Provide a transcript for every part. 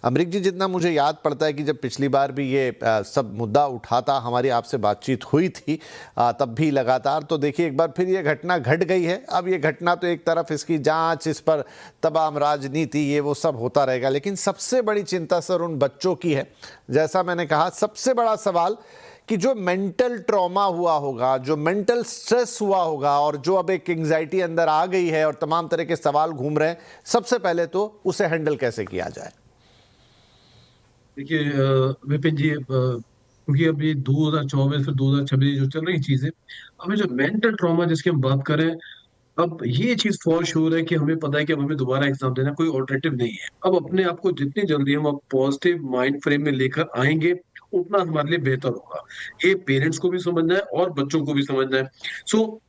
अमरीक जी, जितना मुझे याद पड़ता है कि जब पिछली बार भी ये सब मुद्दा उठा था, हमारी आपसे बातचीत हुई थी तब भी लगातार, तो देखिए एक बार फिर ये घटना घट गई है। अब ये घटना तो एक तरफ इसकी जांच, इस पर तमाम राजनीति, ये वो सब होता रहेगा, लेकिन सबसे बड़ी चिंता सर उन बच्चों की है। जैसा मैंने कहा, सबसे बड़ा सवाल कि जो मेंटल ट्रॉमा हुआ होगा, जो मेंटल स्ट्रेस हुआ होगा, और जो अब एक एंग्जाइटी अंदर आ गई है और तमाम तरह के सवाल घूम रहे हैं, सबसे पहले तो उसे हैंडल कैसे किया जाए। देखिए विपिन जी, क्योंकि अभी 2024 फिर 2026 जो चल रही चीजें, अभी जो मेंटल ट्रॉमा जिसकी हम बात करें, अब ये चीज फॉर श्योर है कि हमें पता है कि अब हमें दोबारा एग्जाम देना, कोई ऑल्टरनेटिव नहीं है। अब अपने आप को जितनी जल्दी हम पॉजिटिव माइंड फ्रेम में लेकर आएंगे, उतना हमारे लिए बेहतर होगा। ये पेरेंट्स को भी समझना है और बच्चों को भी समझना है। सो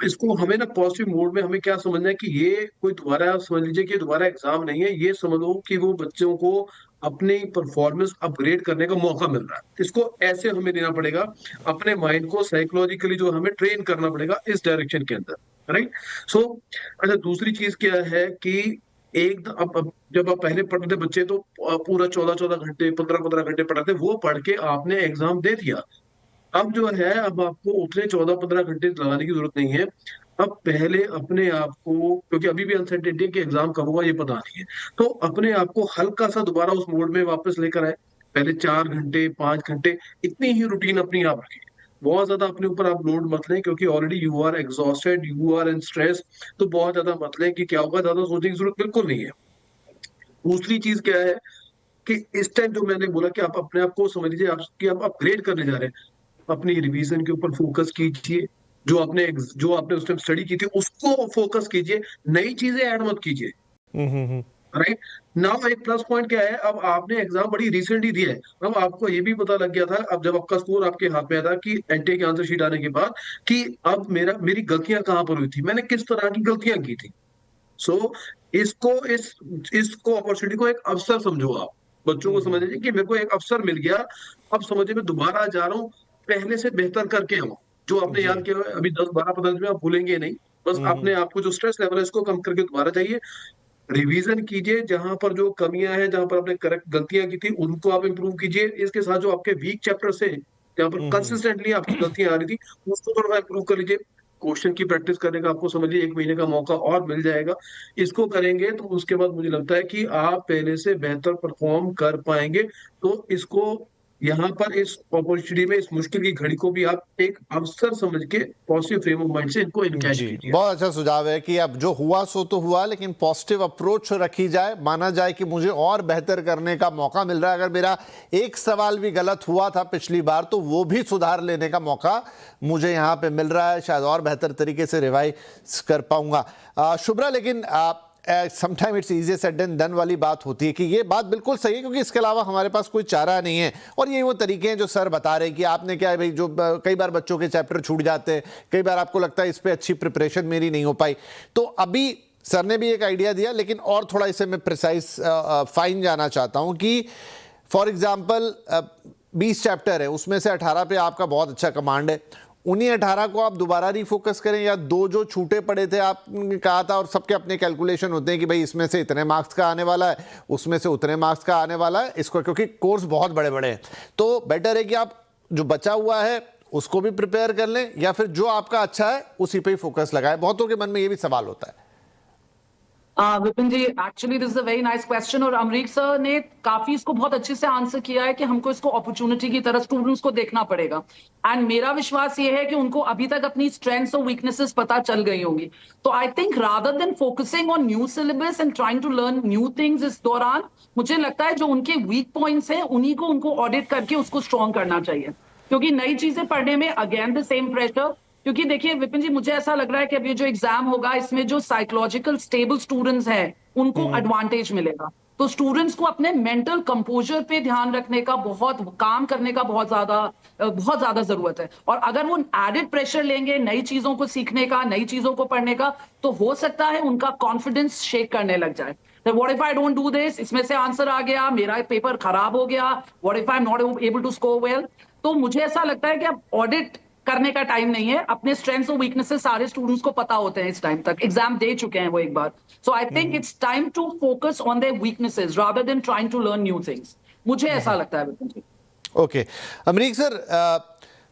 इसको हमें ना पॉजिटिव मोड में हमें क्या समझना है कि ये कोई दोबारा, समझ लीजिए कि दोबारा एग्जाम नहीं है, ये समझो कि वो बच्चों को अपनी परफॉर्मेंस अपग्रेड करने का मौका मिल रहा है। इसको ऐसे हमें लेना पड़ेगा, अपने माइंड को साइकोलॉजिकली जो हमें ट्रेन करना पड़ेगा इस डायरेक्शन के अंदर, राइट। सो अच्छा, दूसरी चीज क्या है कि अब जब आप पहले पढ़ते थे बच्चे, तो पूरा 14-14 घंटे, 15-15 घंटे पढ़ते, वो पढ़ के आपने एग्जाम दे दिया। अब जो है, अब आपको उतने 14-15 घंटे लगाने की जरूरत नहीं है। अब पहले अपने आप को, क्योंकि अभी भी अनसर्टेनिटी है कि एग्जाम कब होगा ये पता नहीं है, तो अपने आप को हल्का सा दोबारा उस मोड में वापस लेकर आए। पहले 4 घंटे, 5 घंटे, इतनी ही रूटीन अपनी आप रखें। बहुत ज्यादा अपने ऊपर आप लोड मत लें, क्योंकि already you are exhausted, you are in stress. तो बहुत ज्यादा मत लें कि क्या होगा, ज्यादा सोचने की जरूरत बिल्कुल नहीं है। दूसरी चीज क्या है कि इस टाइम जो मैंने बोला कि आप अपने आप को समझ लीजिए आप कि आप अपग्रेड करने जा रहे हैं, अपनी रिवीजन के ऊपर फोकस कीजिए। जो आपने उस टाइम स्टडी की थी उसको फोकस कीजिए, नई चीजें ऐड मत कीजिए, हम्म। राइट। नाउ एक प्लस पॉइंट क्या है, अब आपने एग्जाम बड़ी रिसेंटली दिया है। अब आपको ये भी पता लग गया था, अब जब आपका स्कोर आपके हाथ में आया था कि एनटीए की आंसर शीट आने के बाद, कि अब मेरी गलतियां कहाँ पर हुई थी, मैंने किस तरह की गलतियां की थी। सो इसको इस इसको अपॉर्चुनिटी को एक अवसर समझो आप। बच्चों को समझ लीजिए कि मेरे को एक अवसर मिल गया, अब समझिए मैं दोबारा जा रहा हूँ, पहले से बेहतर करके आऊँ। जो आपने जी। याद किया है, अभी 10-12 15 दिन में आप भूलेंगे नहीं। बस अपने आप को जो स्ट्रेस लेवल है इसको कम करके दोबारा जाइए, रिवीजन कीजिए, जहां पर जो कमियां हैं, जहां पर आपने करेक्ट गलतियां की थी उनको आप इंप्रूव कीजिए। इसके साथ जो आपके वीक चैप्टर से, जहां पर हम्म। कंसिस्टेंटली आपकी गलतियां आ रही थी, उसको थोड़ा इंप्रूव कर लीजिए। क्वेश्चन की प्रैक्टिस करने का आपको समझिए 1 महीने का मौका और मिल जाएगा। इसको करेंगे तो उसके बाद मुझे लगता है कि आप पहले से बेहतर परफॉर्म कर पाएंगे। तो इसको, यहाँ पर इस अपॉर्चुनिटी में, इस मुश्किल की घड़ी को भी आप एक अवसर समझ के पॉजिटिव फ्रेम ऑफ माइंड से इनको इनकैश जी, कीजिए। बहुत अच्छा सुझाव है कि अब जो हुआ सो तो हुआ, लेकिन पॉजिटिव अप्रोच रखी जाए, माना जाए कि मुझे और बेहतर करने का मौका मिल रहा है। अगर मेरा एक सवाल भी गलत हुआ था पिछली बार, तो वो भी सुधार लेने का मौका मुझे यहाँ पे मिल रहा है, शायद और बेहतर तरीके से रिवाइज कर पाऊंगा। शुभ्रा, लेकिन sometime it's easier said than done वाली बात होती है कि ये बात बिल्कुल सही है, क्योंकि इसके अलावा हमारे पास कोई चारा नहीं है। और ये वो तरीके हैं जो सर बता रहे हैं कि आपने क्या है भाई, जो कई बार बच्चों के चैप्टर छूट जाते हैं, कई बार आपको लगता है इस पे अच्छी प्रिपरेशन मेरी नहीं हो पाई। तो अभी सर ने भी एक आइडिया दिया, लेकिन और थोड़ा इसे मैं प्रिसाइज फाइन जाना चाहता हूं कि फॉर एग्जाम्पल 20 चैप्टर है, उसमें से 18 पे आपका बहुत अच्छा कमांड है। उन्हीं 18 को आप दोबारा रिफोकस करें, या दो जो छूटे पड़े थे आपने कहा था, और सबके अपने कैलकुलेशन होते हैं कि भाई इसमें से इतने मार्क्स का आने वाला है, उसमें से उतने मार्क्स का आने वाला है इसको, क्योंकि कोर्स बहुत बड़े बड़े हैं। तो बेटर है कि आप जो बचा हुआ है उसको भी प्रिपेयर कर लें, या फिर जो आपका अच्छा है उसी पे ही फोकस लगाएं। बहुतों के मन में ये भी सवाल होता है। Vipin ji, actually this is a very nice question, और अमरीक सर ने काफी इसको बहुत अच्छे से आंसर किया है कि हमको इसको अपॉर्चुनिटी की तरह स्टूडेंट्स को देखना पड़ेगा। एंड मेरा विश्वास ये है कि उनको अभी तक अपनी स्ट्रेंथ्स और वीकनेसेस पता चल गई होंगी। तो I think rather than focusing on new syllabus and trying to learn new things इस दौरान, मुझे लगता है जो उनके वीक पॉइंट्स हैं उन्हीं को उनको ऑडिट करके उसको स्ट्रॉन्ग करना चाहिए। क्योंकि नई चीजें पढ़ने में अगेन द सेम प्रेशर। क्योंकि देखिए विपिन जी, मुझे ऐसा लग रहा है कि अभी जो एग्जाम होगा इसमें जो साइकोलॉजिकल स्टेबल स्टूडेंट्स हैं उनको एडवांटेज मिलेगा। तो स्टूडेंट्स को अपने मेंटल कंपोजर पे ध्यान रखने का, बहुत काम करने का बहुत ज्यादा जरूरत है। और अगर वो एडेड प्रेशर लेंगे नई चीजों को सीखने का, नई चीजों को पढ़ने का, तो हो सकता है उनका कॉन्फिडेंस शेक करने लग जाए। What if I don't do this, इसमें से आंसर आ गया, मेरा पेपर खराब हो गया, what if I am not able to score well. तो मुझे ऐसा लगता है कि अब ऑडिट करने का टाइम नहीं है। अपने स्ट्रेंथ्स और वीकनेसेस सारे स्टूडेंट्स को पता होते हैं इस टाइम तक, एग्जाम दे चुके हैं वो एक बार। So I think it's time to focus on their weaknesses rather than trying to learn new things. मुझे ऐसा लगता है विपिन जी। ओके अमरीक सर,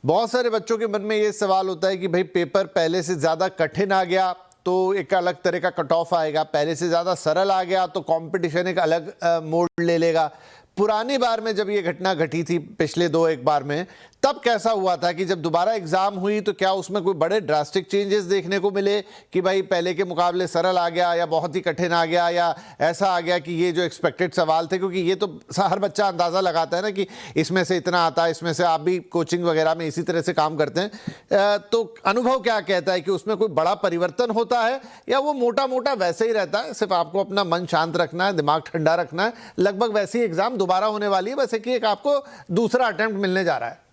बहुत सारे बच्चों के मन में ये सवाल होता है कि भाई पेपर पहले से ज़्यादा कठिन आ गया तो एक अलग तरह का कट ऑफ आएगा, पहले से ज़्यादा सरल आ गया तो कंपटीशन एक अलग मोड़ ले लेगा। पुरानी बार में जब ये घटना घटी थी पिछले 2-1 बार में, तब कैसा हुआ था कि जब दोबारा एग्जाम हुई तो क्या उसमें कोई बड़े ड्रास्टिक चेंजेस देखने को मिले कि भाई पहले के मुकाबले सरल आ गया या बहुत ही कठिन आ गया या ऐसा आ गया कि ये जो एक्सपेक्टेड सवाल थे, क्योंकि ये तो हर बच्चा अंदाज़ा लगाता है ना कि इसमें से इतना आता है, इसमें से आप भी कोचिंग वगैरह में इसी तरह से काम करते हैं, तो अनुभव क्या कहता है कि उसमें कोई बड़ा परिवर्तन होता है या वो मोटा मोटा वैसे ही रहता है, सिर्फ आपको अपना मन शांत रखना है, दिमाग ठंडा रखना है, लगभग वैसे ही एग्जाम दोबारा होने वाली है, बस एक आपको दूसरा अटेम्प्ट मिलने जा रहा है?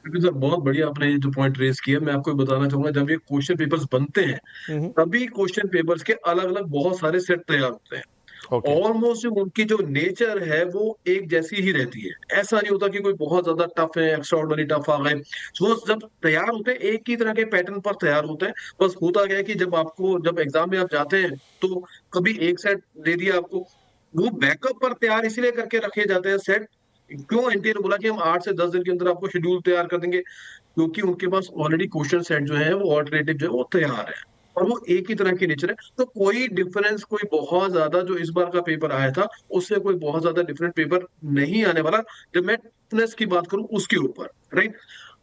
सर बहुत बढ़िया आपने ये जो पॉइंट रेज किया, मैं आपको बताना चाहूंगा, जब ये क्वेश्चन पेपर्स बनते हैं तभी क्वेश्चन पेपर्स के अलग अलग बहुत सारे सेट तैयार होते हैं। ऑलमोस्ट उनकी जो नेचर है वो एक जैसी ही रहती है, ऐसा नहीं होता कि कोई बहुत ज्यादा टफ है, एक्स्ट्राऑर्डिनरी टफ आ गए। वो जब तैयार होते हैं एक ही तरह के पैटर्न पर तैयार होते हैं। बस होता क्या है कि जब एग्जाम में आप जाते हैं तो कभी एक सेट दे दिया आपको, वो बैकअप पर तैयार इसलिए करके रखे जाते हैं सेट। क्यों एनटीए ने बोला कि हम 8 से 10 दिन के अंदर आपको शेड्यूल तैयार कर देंगे, क्योंकि उनके पास ऑलरेडी क्वेश्चन सेट जो है वो ऑल्टरनेटिव जो है वो तैयार है और वो एक ही तरह की नेचर है। तो कोई डिफरेंस, कोई बहुत ज्यादा जो इस बार का पेपर आया था उससे कोई बहुत ज्यादा डिफरेंट पेपर नहीं आने वाला, जब मैं टफनेस की बात करूं उसके ऊपर, राइट।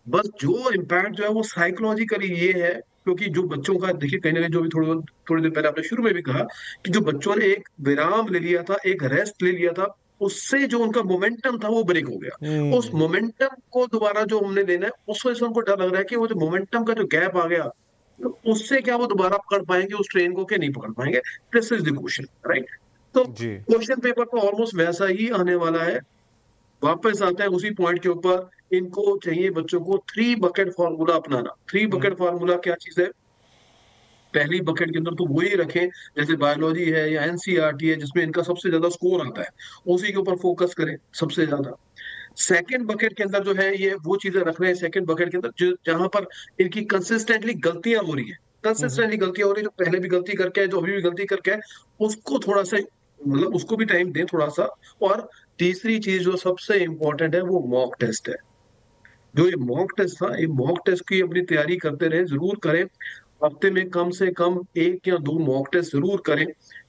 बस जो इम्पैक्ट जो है वो साइकोलॉजिकली ये है, क्योंकि जो बच्चों का देखिए कहीं ना कहीं, जो भी थोड़ी देर पहले आपने शुरू में भी कहा कि जो बच्चों ने एक विराम ले लिया था, एक रेस्ट ले लिया था, उससे जो उनका मोमेंटम था वो ब्रेक हो गया। उस मोमेंटम को दोबारा जो हमने लेना है, उस वजह से उनको डर लग रहा है कि वो जो मोमेंटम का जो गैप आ गया, तो उससे क्या वो दोबारा पकड़ पाएंगे उस ट्रेन को, क्या नहीं पकड़ पाएंगे। This is the question, right. तो क्वेश्चन पेपर तो ऑलमोस्ट वैसा ही आने वाला है। वापस आते हैं उसी पॉइंट के ऊपर, इनको चाहिए बच्चों को 3 बकेट फार्मूला अपनाना। 3 बकेट फार्मूला क्या चीज है? पहली बकेट के अंदर तो वही रखें जैसे बायोलॉजी है या एनसीईआरटी है, जिसमें इनका सबसे ज्यादा स्कोर आता है, उसी के ऊपर फोकस करें सबसे ज्यादा। सेकंड बकेट के अंदर जो है ये वो चीजें रख रहे हैं सेकंड बकेट के अंदर जहां पर इनकी कंसिस्टेंटली गलतियां हो रही है, कंसिस्टेंटली गलतियां हो रही है, जो पहले भी गलती करके है, जो अभी भी गलती करके है, उसको थोड़ा सा मतलब उसको भी टाइम दें थोड़ा सा। और तीसरी चीज जो सबसे इंपॉर्टेंट है वो मॉक टेस्ट है। जो ये मॉक टेस्ट था, ये मॉक टेस्ट की अपनी तैयारी करते रहे, जरूर करें। हफ्ते में कम से कम 1 या 2 मॉक टेस्ट जरूर करें,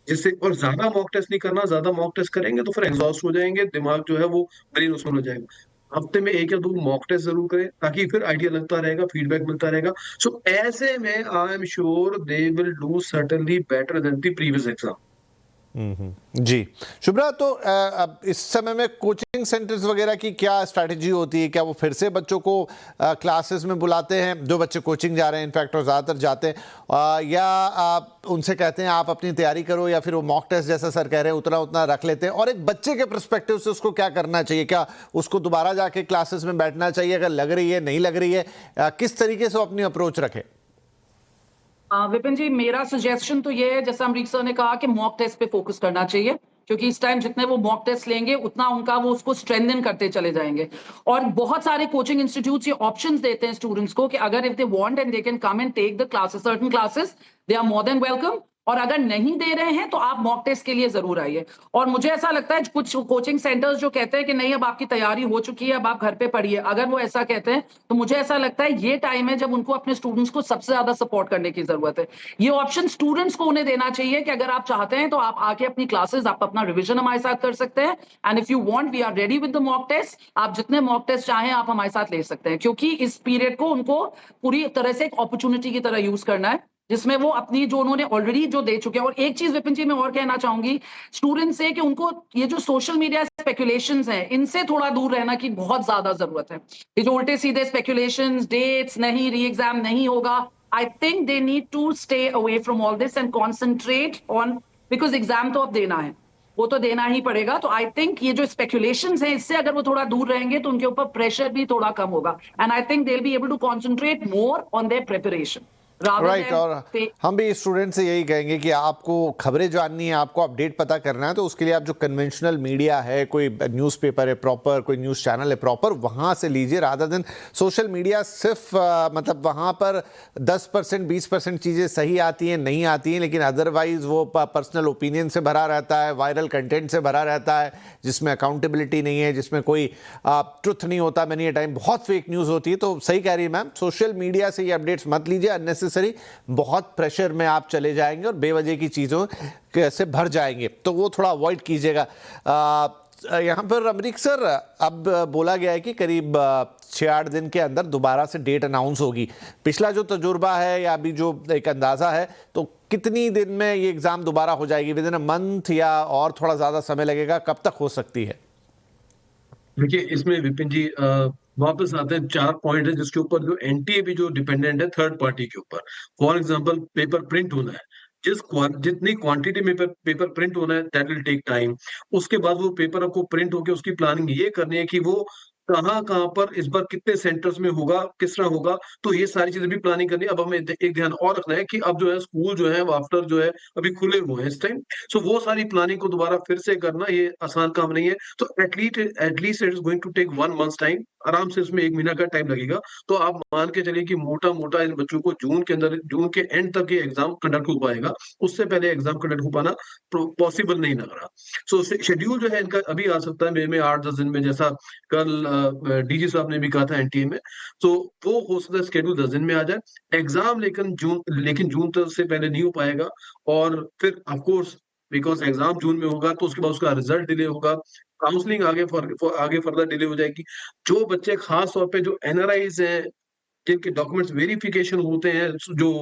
जिससे, और ज्यादा मॉक टेस्ट नहीं करना, ज्यादा मॉक टेस्ट करेंगे तो फिर एग्जॉस्ट हो जाएंगे, दिमाग जो है वो ब्रेन उसमें हो जाएगा। हफ्ते में 1 या 2 मॉक टेस्ट जरूर करें, ताकि फिर आइडिया लगता रहेगा, फीडबैक मिलता रहेगा। सो ऐसे में I am sure they will do certainly better than the previous exam. जी शुभ्रा, तो अब इस समय में कोचिंग सेंटर्स वगैरह की क्या स्ट्रैटेजी होती है? क्या वो फिर से बच्चों को क्लासेस में बुलाते हैं, जो बच्चे कोचिंग जा रहे हैं इनफैक्ट, और ज़्यादातर जाते हैं, या आप उनसे कहते हैं आप अपनी तैयारी करो, या फिर वो मॉक टेस्ट जैसा सर कह रहे हैं उतना उतना रख लेते हैं? और एक बच्चे के पर्सपेक्टिव से उसको क्या करना चाहिए? क्या उसको दोबारा जाके क्लासेस में बैठना चाहिए अगर लग रही है, नहीं लग रही है? किस तरीके से वो अपनी अप्रोच रखे? विपिन जी, मेरा सजेशन तो ये है, जैसा अमरीक सर ने कहा, कि मॉक टेस्ट पे फोकस करना चाहिए, क्योंकि इस टाइम जितने वो मॉक टेस्ट लेंगे उतना उनका वो उसको स्ट्रेंथन करते चले जाएंगे। और बहुत सारे कोचिंग इंस्टीट्यूट्स ये ऑप्शंस देते हैं स्टूडेंट्स को कि अगर if they want and they can come and take the classes, certain classes, they are more than welcome. और अगर नहीं दे रहे हैं तो आप मॉक टेस्ट के लिए जरूर आइए। और मुझे ऐसा लगता है कुछ कोचिंग सेंटर्स जो कहते हैं कि नहीं अब आपकी तैयारी हो चुकी है, अब आप घर पे पढ़िए, अगर वो ऐसा कहते हैं तो मुझे ऐसा लगता है ये टाइम है जब उनको अपने स्टूडेंट्स को सबसे ज्यादा सपोर्ट करने की जरूरत है। ये ऑप्शन स्टूडेंट्स को उन्हें देना चाहिए कि अगर आप चाहते हैं तो आप आके अपनी क्लासेस, आप अपना रिविजन हमारे साथ कर सकते हैं, and if you want we are ready with the mock test. आप जितने मॉक टेस्ट चाहें आप हमारे साथ ले सकते हैं, क्योंकि इस पीरियड को उनको पूरी तरह से एक अपॉर्चुनिटी की तरह यूज करना है, जिसमें वो अपनी जो उन्होंने ऑलरेडी जो दे चुके हैं। और एक चीज विपिन जी मैं और कहना चाहूंगी स्टूडेंट्स से, कि उनको ये जो सोशल मीडिया स्पेकुलेशंस हैं इनसे थोड़ा दूर रहना की बहुत ज्यादा जरूरत है। ये जो उल्टे सीधे स्पेकुलेशंस, डेट्स नहीं, री एग्जाम नहीं होगा, I think they need to stay away from all this and concentrate on, because exam तो अब देना है, वो तो देना ही पड़ेगा। तो आई थिंक ये जो स्पेकुलेशंस हैं इससे अगर वो थोड़ा दूर रहेंगे तो उनके ऊपर प्रेशर भी थोड़ा कम होगा, and I think they will be able to concentrate more on their preparation. rather right than और pay- हम भी स्टूडेंट से यही कहेंगे कि आपको खबरें जाननी है, आपको अपडेट पता करना है, तो उसके लिए आप जो कन्वेंशनल मीडिया है, कोई न्यूज़पेपर है प्रॉपर, कोई न्यूज़ चैनल है प्रॉपर, वहाँ से लीजिए रादर देन सोशल मीडिया। सिर्फ मतलब वहाँ पर 10% 20% चीज़ें सही आती हैं, नहीं आती हैं, लेकिन अदरवाइज वो पर्सनल ओपिनियन से भरा रहता है, वायरल कंटेंट से भरा रहता है, जिसमें अकाउंटेबिलिटी नहीं है, जिसमें कोई ट्रुथ नहीं होता। मैनी ए टाइम बहुत फेक न्यूज़ होती है। तो सही कह रही है मैम, सोशल मीडिया से ये अपडेट्स मत लीजिए अननेसेसरी, बहुत प्रेशर में आप चले जाएंगे और बेवजह की चीज़ों से भर जाएंगे, तो वो थोड़ा अवॉइड कीजिएगा। यहाँ पर अमरीक सर, अब बोला गया है कि करीब 6-8 दिन के अंदर दोबारा से डेट अनाउंस होगी। पिछला जो तजुर्बा है या अभी जो एक अंदाज़ा है, तो कितनी दिन में ये एग्ज़ाम दोबारा हो जाएगी? विद इन अ मंथ या और थोड़ा ज़्यादा समय लगेगा? कब तक हो सकती है? देखिए, इसमें विपिन जी वापस आते हैं, 4 पॉइंट है जिसके ऊपर जो एनटीए भी जो डिपेंडेंट है थर्ड पार्टी के ऊपर। फॉर एग्जांपल, पेपर प्रिंट होना है, जितनी क्वांटिटी में पेपर प्रिंट होना है, दैट विल टेक टाइम। उसके बाद वो पेपर आपको प्रिंट होके उसकी प्लानिंग ये करनी है कि वो कहाँ-कहाँ पर इस बार कितने सेंटर्स में होगा, किस तरह होगा, तो ये सारी चीज़ें भी प्लानिंग करनी है। अब हमें एक ध्यान और रखना है कि अब जो है स्कूल जो है वो आफ्टर जो है अभी खुले हुए हैं इस टाइम। सो वो सारी प्लानिंग को दोबारा फिर से करना ये आसान काम नहीं है। तो at least it is going to take 1 months time, आराम से इसमें 1 महीना का टाइम लगेगा। तो आप मान के चलिए कि मोटा-मोटा इन बच्चों को जून के एंड तक ये एग्ज़ाम कंडक्ट हो पाएगा। उससे पहले एग्ज़ाम कंडक्ट हो पाना पॉसिबल नहीं लग रहा। सो शेड्यूल जो है इनका अभी आ सकता है मई में 8-10 दिन में, जैसा कल डीजी साहब ने भी कहा था एनटीए में। तो वो हो सकता है स्केड्यूल 10 दिन में आ जाए। एग्ज़ाम लेकिन जून तक से पहले नहीं हो पाएगा। और फिर ऑफ कोर्स बिकॉज़ एग्ज़ाम जून में होगा तो उसके बाद उसका रिजल्ट डिले होगा। काउंसलिंग आगे फर्दर डिले हो जाएगी। जो बच्चे खास तौर पे जो एनआरआईज़ हैं, जिनके डॉक्यूमेंट्स वेरिफिकेशन होते हैं, जो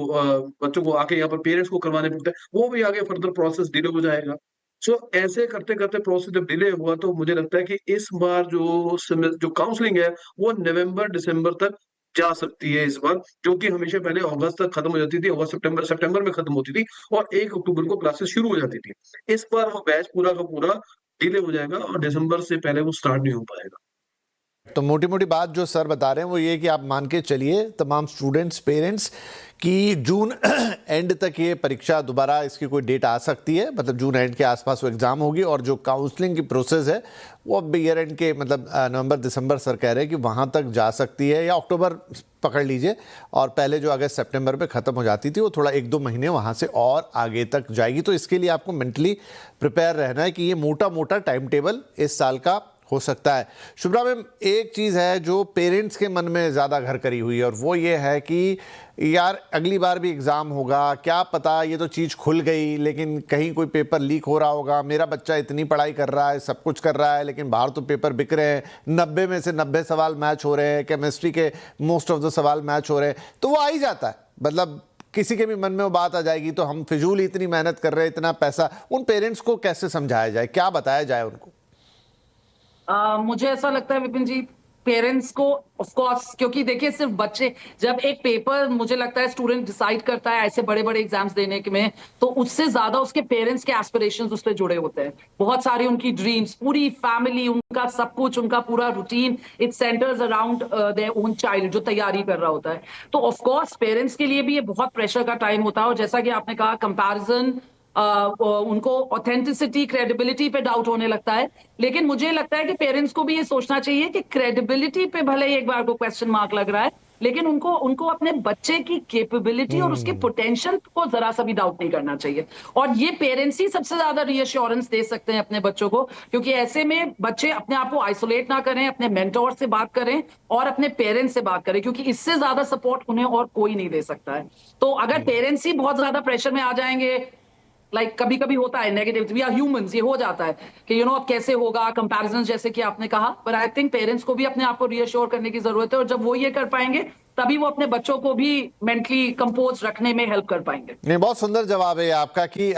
बच्चों को आके यहाँ पर पेरेंट्स को करवाने पड़ते हैं, वो भी आगे फर्दर प्रोसेस डिले हो जाएगा। सो ऐसे करते-करते प्रोसेस जब डिले हुआ तो मुझे लगता है कि इस बार जो काउंसलिंग है, वो नवंबर-दिसंबर तक जा सकती है इस बार, जो कि हमेशा पहले अगस्त तक खत्म हो जाती थी। सितंबर में खत्म होती थी और 1 अक्टूबर को क्लासेस शुरू हो जाती थी। इस बार वो बैच पूरा का पूरा डिले हो जाएगा और दिसंबर से पहले वो स्टार्ट नहीं हो पाएगा। तो मोटी मोटी बात जो सर बता रहे हैं वो ये कि आप मान के चलिए तमाम स्टूडेंट्स, पेरेंट्स, कि जून एंड तक ये परीक्षा दोबारा इसकी कोई डेट आ सकती है, मतलब जून एंड के आसपास वो एग्ज़ाम होगी। और जो काउंसलिंग की प्रोसेस है वो अब ईयर एंड के मतलब नवंबर दिसंबर सर कह रहे हैं कि वहाँ तक जा सकती है, या अक्टूबर पकड़ लीजिए। और पहले जो अगस्त सितंबर में ख़त्म हो जाती थी वो थोड़ा 1-2 महीने वहाँ से और आगे तक जाएगी। तो इसके लिए आपको मेंटली प्रिपेयर रहना है कि ये मोटा मोटा टाइम टेबल इस साल का हो सकता है। शुभ्रा मैम, एक चीज़ है जो पेरेंट्स के मन में ज़्यादा घर करी हुई है, और वो ये है कि यार अगली बार भी एग्ज़ाम होगा, क्या पता ये तो चीज़ खुल गई लेकिन कहीं कोई पेपर लीक हो रहा होगा, मेरा बच्चा इतनी पढ़ाई कर रहा है, सब कुछ कर रहा है, लेकिन बाहर तो पेपर बिक रहे हैं, 90 में से 90 सवाल मैच हो रहे हैं, केमिस्ट्री के मोस्ट ऑफ द सवाल मैच हो रहे हैं, तो वो आ ही जाता है। मतलब किसी के भी मन में वो बात आ जाएगी, तो हम फिजूल इतनी मेहनत कर रहे हैं, इतना पैसा, उन पेरेंट्स को कैसे समझाया जाए, क्या बताया जाए उनको? मुझे ऐसा लगता है विपिन जी, पेरेंट्स को ऑफ कोर्स, क्योंकि देखिए सिर्फ बच्चे, जब एक पेपर मुझे लगता है स्टूडेंट डिसाइड करता है ऐसे बड़े बड़े एग्जाम्स देने के में, तो उससे ज्यादा उसके पेरेंट्स के एस्पिरेशंस उससे जुड़े होते हैं। बहुत सारी उनकी ड्रीम्स, पूरी फैमिली, उनका सब कुछ, उनका पूरा routine, it centres around their own child जो तैयारी कर रहा होता है। तो ऑफ कोर्स पेरेंट्स के लिए भी ये बहुत प्रेशर का टाइम होता है। और जैसा कि आपने कहा, कंपैरिजन, उनको ऑथेंटिसिटी, क्रेडिबिलिटी पे डाउट होने लगता है। लेकिन मुझे लगता है कि पेरेंट्स को भी ये सोचना चाहिए कि क्रेडिबिलिटी पे भले ही एक बार को क्वेश्चन मार्क लग रहा है, लेकिन उनको अपने बच्चे की कैपेबिलिटी और उसके पोटेंशियल को जरा सा भी डाउट नहीं करना चाहिए। और ये पेरेंट्स ही सबसे ज्यादा रीअश्योरेंस दे सकते हैं अपने बच्चों को, क्योंकि ऐसे में बच्चे अपने आप को आइसोलेट ना करें, अपने मेंटोर से बात करें और अपने पेरेंट्स से बात करें, क्योंकि इससे ज्यादा सपोर्ट उन्हें और कोई नहीं दे सकता है। तो अगर पेरेंट्स ही बहुत ज्यादा प्रेशर में आ जाएंगे, कभी कभी होता है नेगेटिव, वी आर ह्यूमंस, ये हो जाता है कि अब कैसे होगा, कंपैरिजन जैसे कि आपने कहा। पर आई थिंक पेरेंट्स को भी अपने आप को रीअश्योर करने की जरूरत है, और जब वो ये कर पाएंगे तभी वो अपने बच्चों को भी मेंटली कंपोज रखने में हेल्प कर पाएंगे। नहीं, बहुत सुंदर जवाब है आपका कि